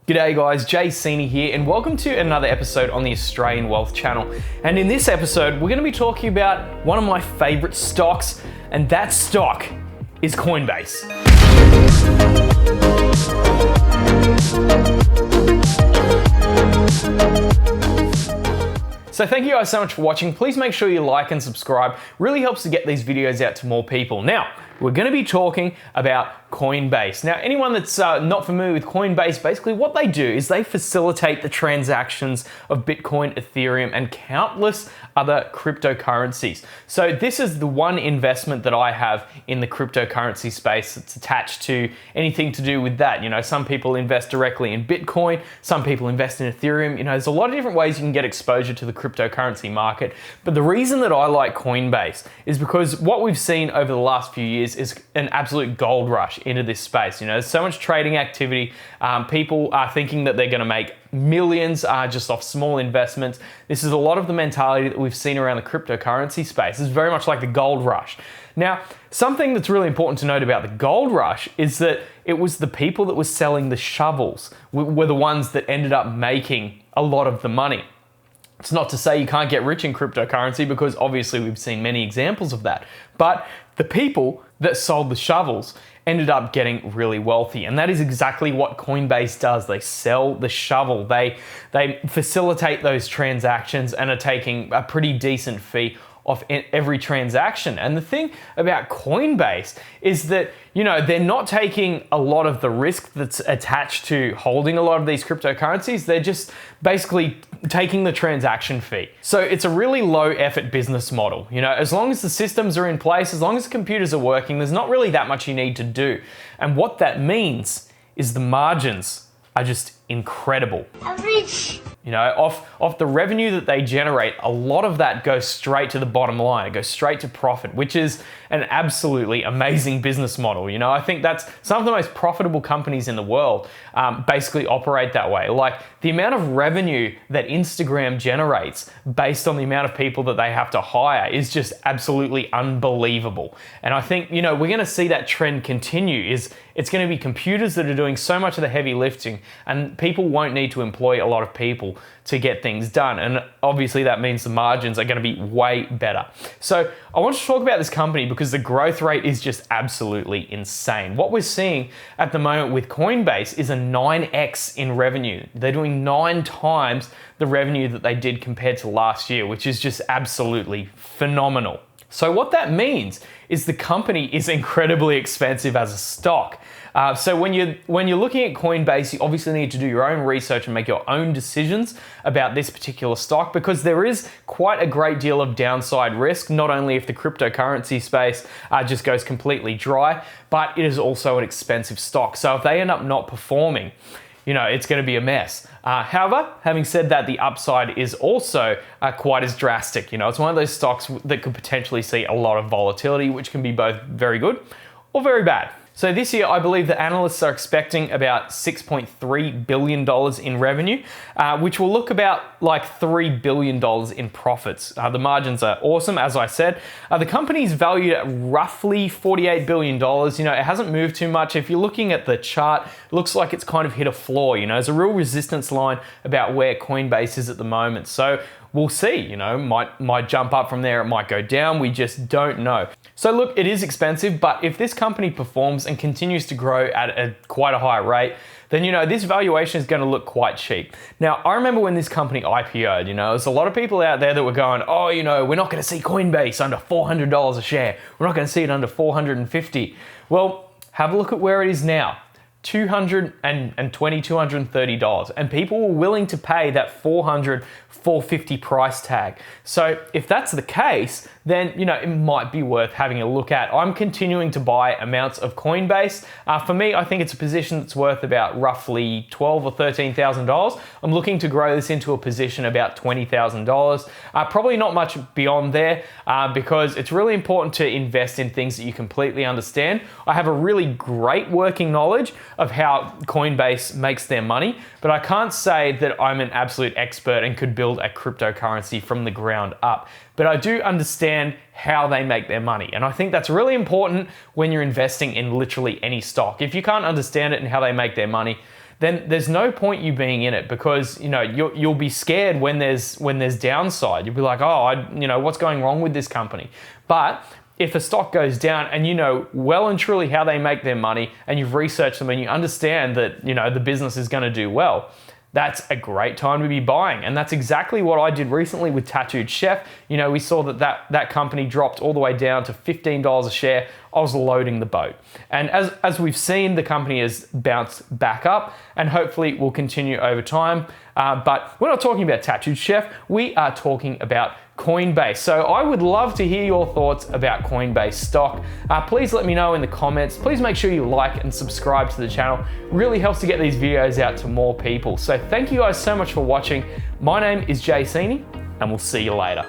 G'day guys, Seeney here, and welcome to another episode on the Australian Wealth Channel. And in this episode, we're going to be talking about one of my favorite stocks, and that stock is Coinbase. So thank you guys so much for watching. Please make sure you like and subscribe. Really helps to get these videos out to more people. Now, we're going to be talking about Coinbase. Now, anyone that's not familiar with Coinbase, basically what they do is they facilitate the transactions of Bitcoin, Ethereum, and countless other cryptocurrencies. So this is the one investment that I have in the cryptocurrency space that's attached to anything to do with that. You know, some people invest directly in Bitcoin, some people invest in Ethereum. You know, there's a lot of different ways you can get exposure to the cryptocurrency market. But the reason that I like Coinbase is because what we've seen over the last few years is an absolute gold rush into this space. You know, there's so much trading activity. People are thinking that they're going to make millions just off small investments. This is a lot of the mentality that we've seen around the cryptocurrency space. It's very much like the gold rush. Now, something that's really important to note about the gold rush is that it was the people that were selling the shovels were the ones that ended up making a lot of the money. It's not to say you can't get rich in cryptocurrency, because obviously we've seen many examples of that. But the people that sold the shovels ended up getting really wealthy. And that is exactly what Coinbase does. They sell the shovel. They facilitate those transactions and are taking a pretty decent fee off every transaction. And the thing about Coinbase is that, you know, they're not taking a lot of the risk that's attached to holding a lot of these cryptocurrencies. They're just basically taking the transaction fee. So it's a really low effort business model. You know, as long as the systems are in place, as long as the computers are working, there's not really that much you need to do. And what that means is the margins are just incredible. Average. You know, off the revenue that they generate, a lot of that goes straight to the bottom line. It goes straight to profit, which is an absolutely amazing business model. You know, I think that's some of the most profitable companies in the world basically operate that way. Like the amount of revenue that Instagram generates based on the amount of people that they have to hire is just absolutely unbelievable. And I think, you know, we're going to see that trend continue. It's going to be computers that are doing so much of the heavy lifting, and people won't need to employ a lot of people to get things done. And obviously that means the margins are going to be way better. So I want to talk about this company because the growth rate is just absolutely insane. What we're seeing at the moment with Coinbase is a 9x in revenue. They're doing 9 times the revenue that they did compared to last year, which is just absolutely phenomenal. So what that means is the company is incredibly expensive as a stock. So when you're looking at Coinbase, you obviously need to do your own research and make your own decisions about this particular stock, because there is quite a great deal of downside risk, not only if the cryptocurrency space just goes completely dry, but it is also an expensive stock. So if they end up not performing, you know, it's going to be a mess. However, having said that, the upside is also quite as drastic. You know, it's one of those stocks that could potentially see a lot of volatility, which can be both very good or very bad. So this year, I believe the analysts are expecting about $6.3 billion in revenue, which will look about like $3 billion in profits. The margins are awesome, as I said. The company's valued at roughly $48 billion. You know, it hasn't moved too much. If you're looking at the chart, it looks like it's kind of hit a floor. You know, there's a real resistance line about where Coinbase is at the moment. So we'll see, you know, might jump up from there, it might go down, we just don't know. So look, it is expensive, but if this company performs and continues to grow at quite a high rate, then, you know, this valuation is going to look quite cheap. Now, I remember when this company IPO'd, you know, there's a lot of people out there that were going, oh, you know, we're not going to see Coinbase under $400 a share. We're not going to see it under $450. Well, have a look at where it is now. $220, $230, and people were willing to pay that $400, $450 price tag. So if that's the case, then, you know, it might be worth having a look at. I'm continuing to buy amounts of Coinbase. For me, I think it's a position that's worth about roughly $12,000 or $13,000. I'm looking to grow this into a position about $20,000. Probably not much beyond there, because it's really important to invest in things that you completely understand. I have a really great working knowledge of how Coinbase makes their money, but I can't say that I'm an absolute expert and could build a cryptocurrency from the ground up. But I do understand how they make their money. And I think that's really important when you're investing in literally any stock. If you can't understand it and how they make their money, then there's no point you being in it, because you'll be scared when there's downside. You'll be like, oh, what's going wrong with this company? But if a stock goes down and you know well and truly how they make their money, and you've researched them and you understand that the business is going to do well, that's a great time to be buying. And that's exactly what I did recently with Tattooed Chef. We saw that company dropped all the way down to $15 a share. I was loading the boat. And as we've seen, the company has bounced back up and hopefully will continue over time. But we're not talking about Tattooed Chef, we are talking about Coinbase. So I would love to hear your thoughts about Coinbase stock. Please let me know in the comments. Please make sure you like and subscribe to the channel. It really helps to get these videos out to more people. So thank you guys so much for watching. My name is Seeney, and we'll see you later.